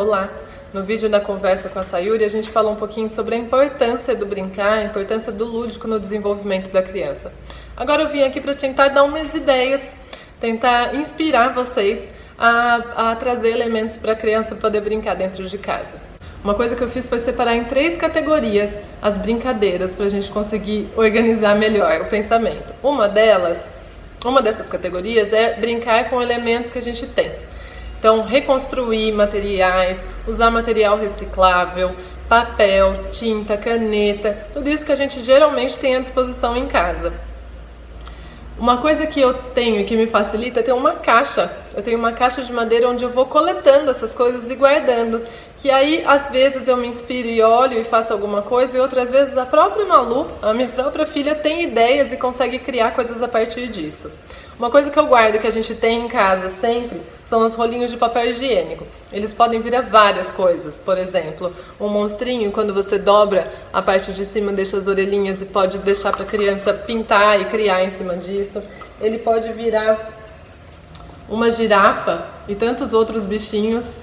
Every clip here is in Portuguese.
lá. No vídeo da conversa com a Sayuri, a gente falou um pouquinho sobre a importância do brincar, a importância do lúdico no desenvolvimento da criança. Agora eu vim aqui para tentar dar umas ideias, tentar inspirar vocês a trazer elementos para a criança poder brincar dentro de casa. Uma coisa que eu fiz foi separar em 3 categorias as brincadeiras para a gente conseguir organizar melhor o pensamento. Uma dessas categorias é brincar com elementos que a gente tem. Então, reconstruir materiais, usar material reciclável, papel, tinta, caneta, tudo isso que a gente geralmente tem à disposição em casa. Uma coisa que eu tenho e que me facilita é ter uma caixa. Eu tenho uma caixa de madeira onde eu vou coletando essas coisas e guardando. Que aí, às vezes, eu me inspiro e olho e faço alguma coisa, e outras vezes a própria Malu, a minha própria filha, tem ideias e consegue criar coisas a partir disso. Uma coisa que eu guardo, que a gente tem em casa sempre, são os rolinhos de papel higiênico. Eles podem virar várias coisas. Por exemplo, um monstrinho, quando você dobra a parte de cima, deixa as orelhinhas e pode deixar para a criança pintar e criar em cima disso. Ele pode virar uma girafa e tantos outros bichinhos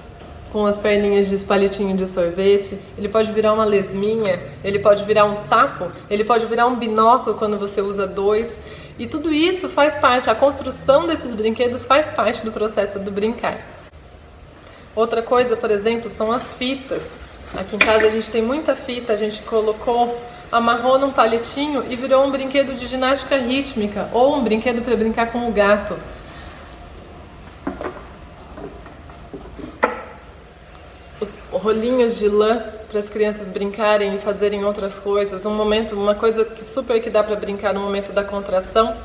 com as perninhas de palitinho de sorvete. Ele pode virar uma lesminha, ele pode virar um sapo, ele pode virar um binóculo quando você usa 2. E tudo isso faz parte, a construção desses brinquedos faz parte do processo do brincar. Outra coisa, por exemplo, são as fitas. Aqui em casa a gente tem muita fita, a gente amarrou num palitinho e virou um brinquedo de ginástica rítmica, ou um brinquedo para brincar com o gato. Os rolinhos de lã para as crianças brincarem e fazerem outras coisas. Uma coisa que dá para brincar no momento da contração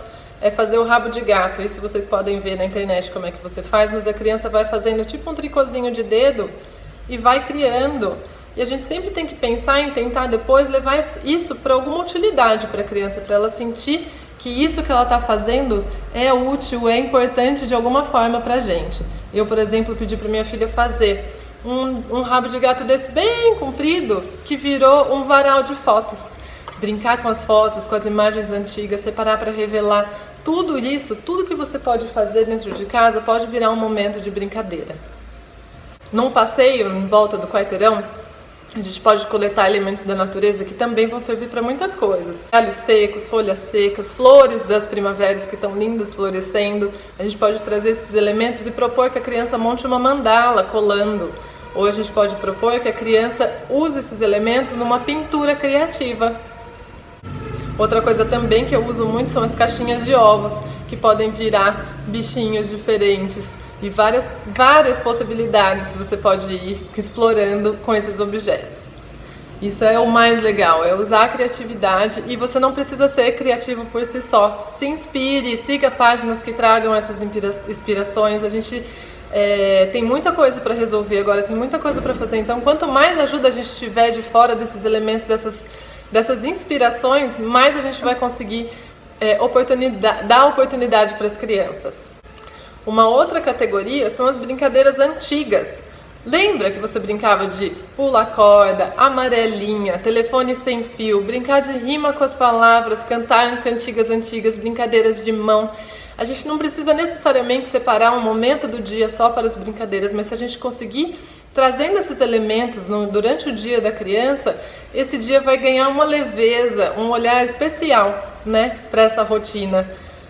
é fazer o rabo de gato. Isso vocês podem ver na internet como é que você faz, mas a criança vai fazendo tipo um tricôzinho de dedo e vai criando. E a gente sempre tem que pensar em tentar depois levar isso para alguma utilidade para a criança, para ela sentir que isso que ela está fazendo é útil, é importante de alguma forma para a gente. Eu, por exemplo, pedi para minha filha fazer um rabo de gato desse bem comprido que virou um varal de fotos. Brincar com as fotos, com as imagens antigas, separar para revelar tudo isso, tudo que você pode fazer dentro de casa pode virar um momento de brincadeira. Num passeio em volta do quarteirão, a gente pode coletar elementos da natureza que também vão servir para muitas coisas. Galhos secos, folhas secas, flores das primaveras que estão lindas florescendo. A gente pode trazer esses elementos e propor que a criança monte uma mandala colando. Ou a gente pode propor que a criança use esses elementos numa pintura criativa. Outra coisa também que eu uso muito são as caixinhas de ovos, que podem virar bichinhos diferentes. E várias possibilidades você pode ir explorando com esses objetos. Isso é o mais legal, é usar a criatividade, e você não precisa ser criativo por si só. Se inspire, siga páginas que tragam essas inspirações. A gente tem muita coisa para resolver agora, tem muita coisa para fazer. Então, quanto mais ajuda a gente tiver de fora desses elementos, dessas inspirações, mais a gente vai conseguir dar oportunidade para as crianças. Uma outra categoria são as brincadeiras antigas. Lembra que você brincava de pula-corda, amarelinha, telefone sem fio, brincar de rima com as palavras, cantar cantigas antigas, brincadeiras de mão. A gente não precisa necessariamente separar um momento do dia só para as brincadeiras, mas se a gente conseguir trazendo esses elementos durante o dia da criança, esse dia vai ganhar uma leveza, um olhar especial, né, para essa rotina.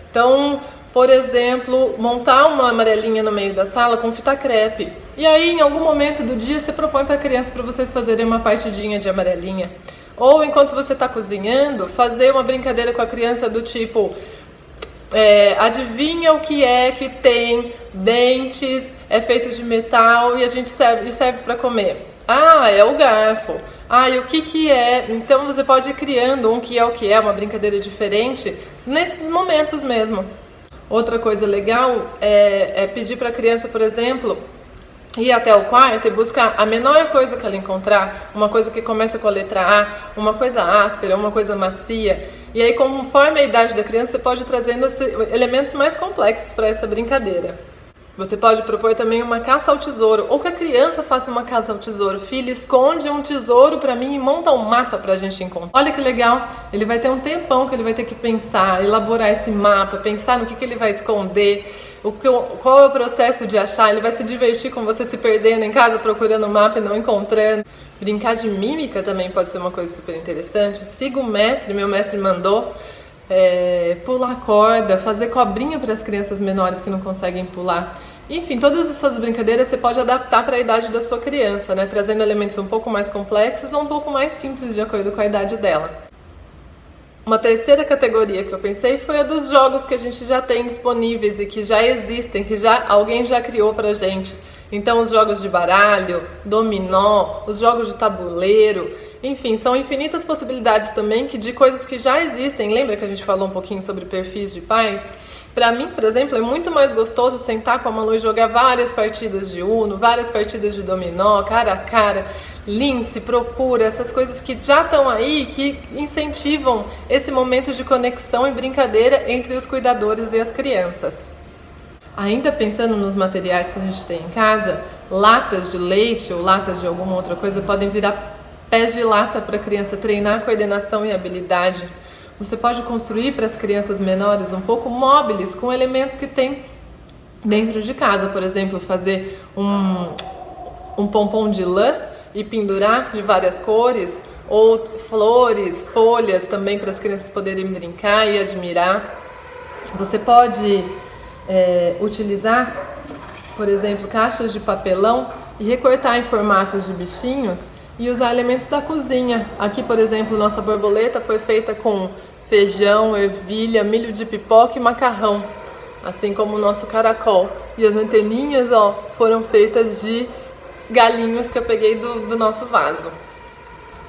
Então, por exemplo, montar uma amarelinha no meio da sala com fita crepe. E aí, em algum momento do dia, você propõe para a criança para vocês fazerem uma partidinha de amarelinha. Ou, enquanto você está cozinhando, fazer uma brincadeira com a criança do tipo... adivinha o que é que tem dentes, é feito de metal e a gente serve para comer. Ah, é o garfo. Ah, e o que é? Então você pode ir criando o que é, uma brincadeira diferente nesses momentos mesmo. Outra coisa legal é pedir para a criança, por exemplo, ir até o quarto e buscar a menor coisa que ela encontrar, uma coisa que começa com a letra A, uma coisa áspera, uma coisa macia. E aí, conforme a idade da criança, você pode ir trazendo elementos mais complexos para essa brincadeira. Você pode propor também uma caça ao tesouro, ou que a criança faça uma caça ao tesouro. Filho, esconde um tesouro para mim e monta um mapa para a gente encontrar. Olha que legal, ele vai ter um tempão que ele vai ter que pensar, elaborar esse mapa, pensar no que ele vai esconder, qual é o processo de achar, ele vai se divertir com você se perdendo em casa, procurando o mapa e não encontrando. Brincar de mímica também pode ser uma coisa super interessante. Siga o mestre, meu mestre mandou. Pular corda, fazer cobrinha para as crianças menores que não conseguem pular. Enfim, todas essas brincadeiras você pode adaptar para a idade da sua criança, né? Trazendo elementos um pouco mais complexos ou um pouco mais simples de acordo com a idade dela. Uma terceira categoria que eu pensei foi a dos jogos que a gente já tem disponíveis e que já existem, que alguém já criou pra gente. Então os jogos de baralho, dominó, os jogos de tabuleiro, enfim, são infinitas possibilidades também de coisas que já existem. Lembra que a gente falou um pouquinho sobre perfis de pais? Pra mim, por exemplo, é muito mais gostoso sentar com a Malu e jogar várias partidas de Uno, várias partidas de dominó, cara a cara, lince, procura, essas coisas que já estão aí, que incentivam esse momento de conexão e brincadeira entre os cuidadores e as crianças. Ainda pensando nos materiais que a gente tem em casa, latas de leite ou latas de alguma outra coisa podem virar pés de lata para a criança treinar a coordenação e habilidade. Você pode construir para as crianças menores um pouco móveis com elementos que tem dentro de casa. Por exemplo, fazer um pompom de lã e pendurar de várias cores, ou flores, folhas também para as crianças poderem brincar e admirar. Você pode utilizar, por exemplo, caixas de papelão e recortar em formatos de bichinhos e usar elementos da cozinha. Aqui, por exemplo, nossa borboleta foi feita com feijão, ervilha, milho de pipoca e macarrão, assim como o nosso caracol. E as anteninhas, foram feitas de galinhos que eu peguei do nosso vaso.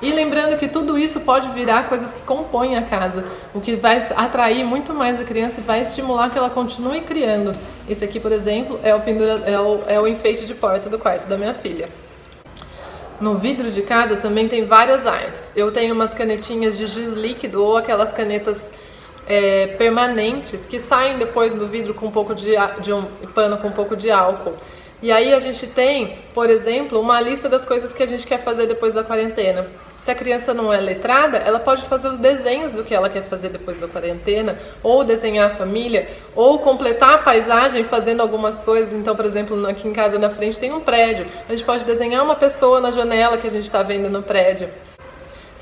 E lembrando que tudo isso pode virar coisas que compõem a casa, o que vai atrair muito mais a criança e vai estimular que ela continue criando. Esse aqui, por exemplo, é o enfeite de porta do quarto da minha filha. No vidro de casa também tem várias artes. Eu tenho umas canetinhas de giz líquido ou aquelas canetas permanentes que saem depois do vidro com um pouco de um pano com um pouco de álcool. E aí a gente tem, por exemplo, uma lista das coisas que a gente quer fazer depois da quarentena. Se a criança não é letrada, ela pode fazer os desenhos do que ela quer fazer depois da quarentena, ou desenhar a família, ou completar a paisagem fazendo algumas coisas. Então, por exemplo, aqui em casa na frente tem um prédio. A gente pode desenhar uma pessoa na janela que a gente está vendo no prédio.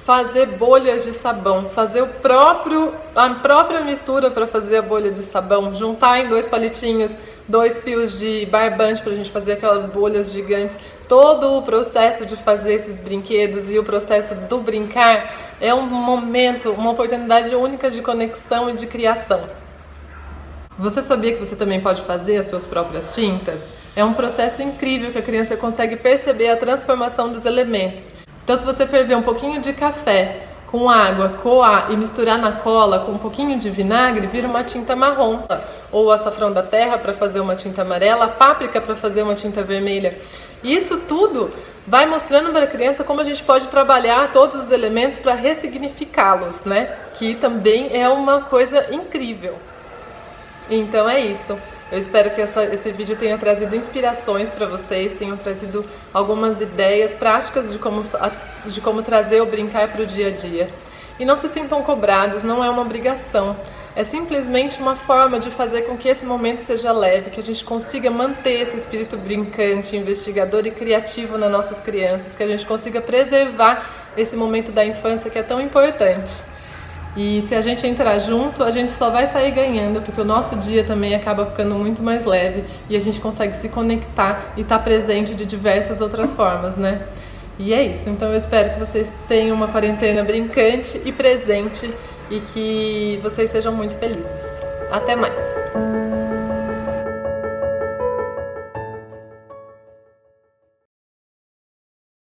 Fazer bolhas de sabão, fazer a própria mistura para fazer a bolha de sabão, juntar em 2 palitinhos, 2 fios de barbante para a gente fazer aquelas bolhas gigantes. Todo o processo de fazer esses brinquedos e o processo do brincar é um momento, uma oportunidade única de conexão e de criação. Você sabia que você também pode fazer as suas próprias tintas? É um processo incrível que a criança consegue perceber a transformação dos elementos. Então, se você ferver um pouquinho de café com água, coar e misturar na cola com um pouquinho de vinagre, vira uma tinta marrom. Ou o açafrão da terra para fazer uma tinta amarela, a páprica para fazer uma tinta vermelha. Isso tudo vai mostrando para a criança como a gente pode trabalhar todos os elementos para ressignificá-los, né? Que também é uma coisa incrível. Então é isso. Eu espero que esse vídeo tenha trazido inspirações para vocês, tenham trazido algumas ideias práticas de como trazer o brincar para o dia a dia. E não se sintam cobrados, não é uma obrigação. É simplesmente uma forma de fazer com que esse momento seja leve, que a gente consiga manter esse espírito brincante, investigador e criativo nas nossas crianças, que a gente consiga preservar esse momento da infância que é tão importante. E se a gente entrar junto, a gente só vai sair ganhando, porque o nosso dia também acaba ficando muito mais leve e a gente consegue se conectar e estar presente de diversas outras formas, né? E é isso, então eu espero que vocês tenham uma quarentena brincante e presente e que vocês sejam muito felizes. Até mais!